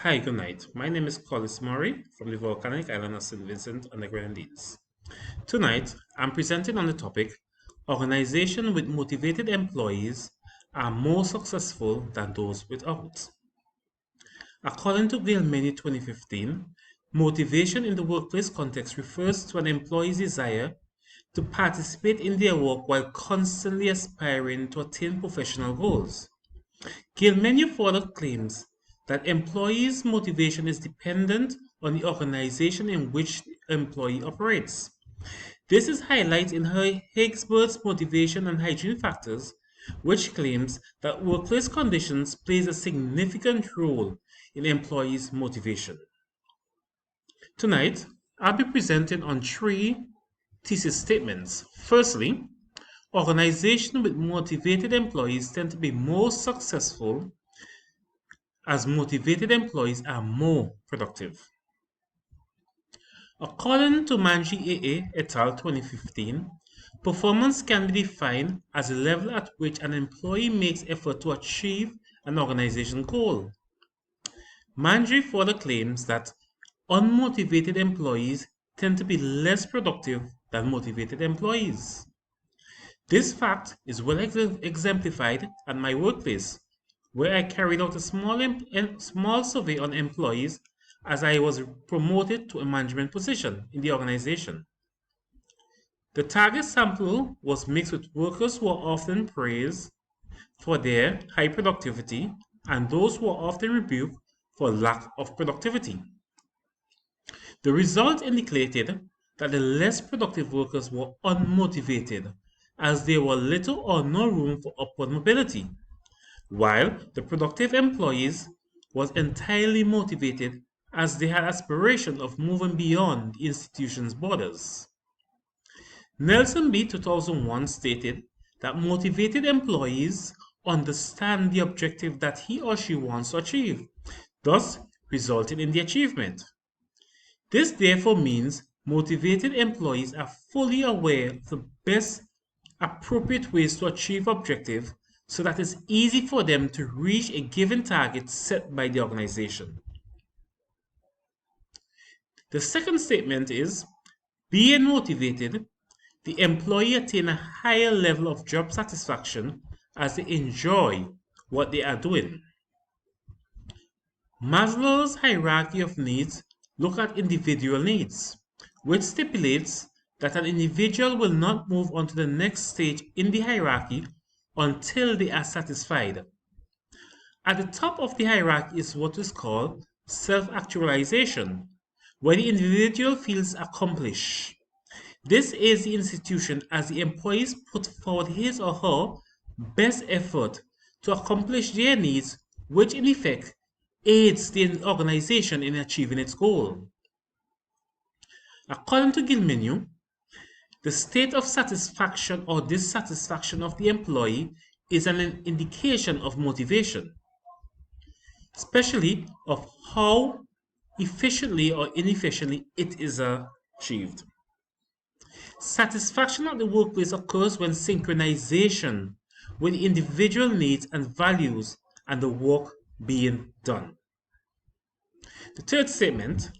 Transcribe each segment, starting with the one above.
Hi, good night. My name is Collis Murray from the volcanic island of St. Vincent and the Grenadines. Tonight, I'm presenting on the topic Organizations with motivated employees are more successful than those without. According to Gilmany 2015, motivation in the workplace context refers to an employee's desire to participate in their work while constantly aspiring to attain professional goals. Gilmany further claims that employees' motivation is dependent on the organization in which the employee operates. This is highlighted in her Higgsbird's motivation and hygiene factors, which claims that workplace conditions plays a significant role in employees' motivation. Tonight, I'll be presenting on three thesis statements. Firstly, organizations with motivated employees tend to be more successful as motivated employees are more productive. According to Manji A.A. et al. 2015, performance can be defined as the level at which an employee makes effort to achieve an organization goal. Manji further claims that unmotivated employees tend to be less productive than motivated employees. This fact is well exemplified at my workplace, where I carried out a small survey on employees as I was promoted to a management position in the organization. The target sample was mixed with workers who are often praised for their high productivity and those who are often rebuked for lack of productivity. The result indicated that the less productive workers were unmotivated as there were little or no room for upward mobility, while the productive employees was entirely motivated as they had aspiration of moving beyond the institution's borders. Nelson B. 2001 stated that motivated employees understand the objective that he or she wants to achieve, thus resulting in the achievement. This therefore means motivated employees are fully aware of the best appropriate ways to achieve objective so that it's easy for them to reach a given target set by the organization. The second statement is being motivated, the employee attain a higher level of job satisfaction as they enjoy what they are doing. Maslow's hierarchy of needs look at individual needs, which stipulates that an individual will not move on to the next stage in the hierarchy until they are satisfied. At the top of the hierarchy is what is called self-actualization, where the individual feels accomplished. This is the institution as the employees put forward his or her best effort to accomplish their needs, which in effect aids the organization in achieving its goal. According to Gilmenu, the state of satisfaction or dissatisfaction of the employee is an indication of motivation, especially of how efficiently or inefficiently it is achieved. Satisfaction at the workplace occurs when synchronization with individual needs and values and the work being done. The third statement,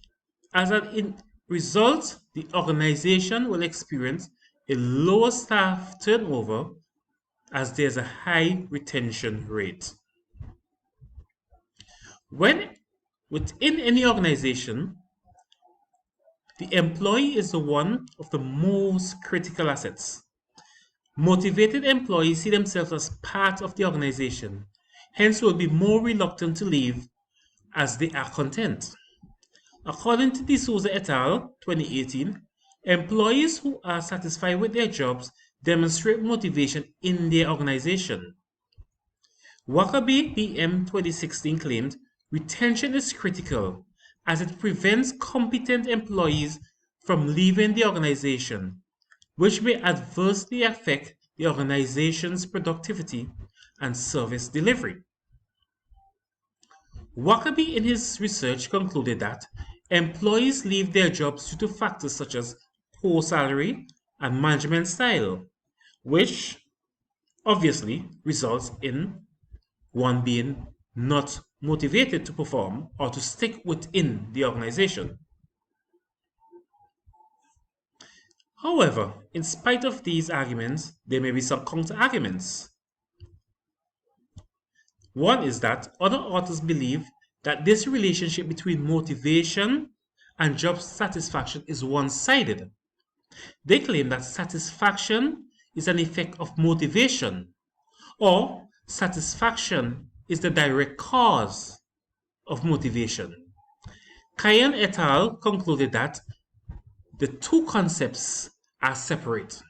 as an result, the organization will experience a lower staff turnover as there's a high retention rate. When within any organization, the employee is the one of the most critical assets. Motivated employees see themselves as part of the organization, hence will be more reluctant to leave as they are content. According to D'Souza et al. 2018, employees who are satisfied with their jobs demonstrate motivation in their organization. Wakabe PM 2016 claimed retention is critical as it prevents competent employees from leaving the organization, which may adversely affect the organization's productivity and service delivery. Wakabe in his research concluded that employees leave their jobs due to factors such as poor salary and management style, which obviously results in one being not motivated to perform or to stick within the organization. However, in spite of these arguments, there may be some counter-arguments. One is that other authors believe that this relationship between motivation and job satisfaction is one-sided. They claim that satisfaction is an effect of motivation, or satisfaction is the direct cause of motivation. Kayan et al. Concluded that the two concepts are separate.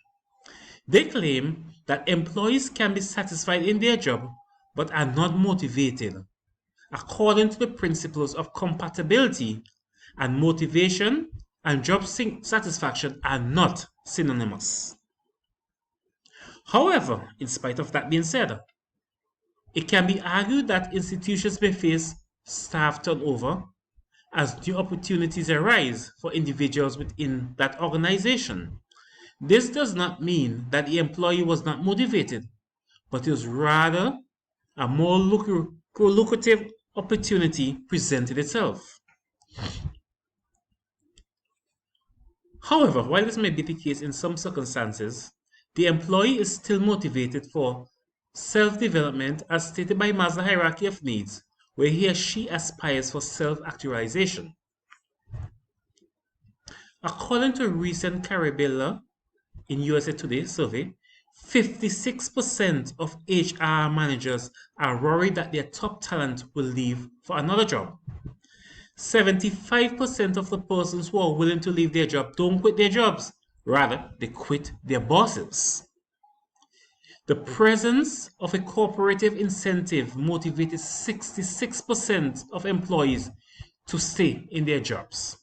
They claim that employees can be satisfied in their job but are not motivated, according to the principles of compatibility, and motivation and job satisfaction are not synonymous. However, in spite of that being said, it can be argued that institutions may face staff turnover as new opportunities arise for individuals within that organization. This does not mean that the employee was not motivated, but it was rather a more lucrative opportunity presented itself. However, while this may be the case in some circumstances, the employee is still motivated for self-development as stated by Maslow's hierarchy of needs, where he or she aspires for self-actualization. According to a recent Carabella in USA Today survey, 56% of HR managers are worried that their top talent will leave for another job. 75% of the persons who are willing to leave their job don't quit their jobs. Rather, they quit their bosses. The presence of a cooperative incentive motivated 66% of employees to stay in their jobs.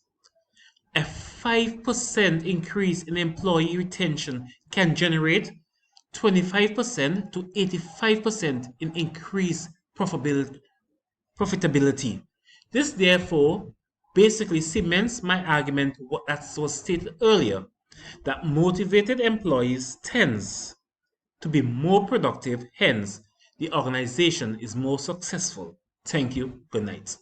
A 5% increase in employee retention can generate 25% to 85% in increased profitability. This therefore basically cements my argument that was stated earlier, that motivated employees tends to be more productive, hence the organization is more successful. Thank you. Good night.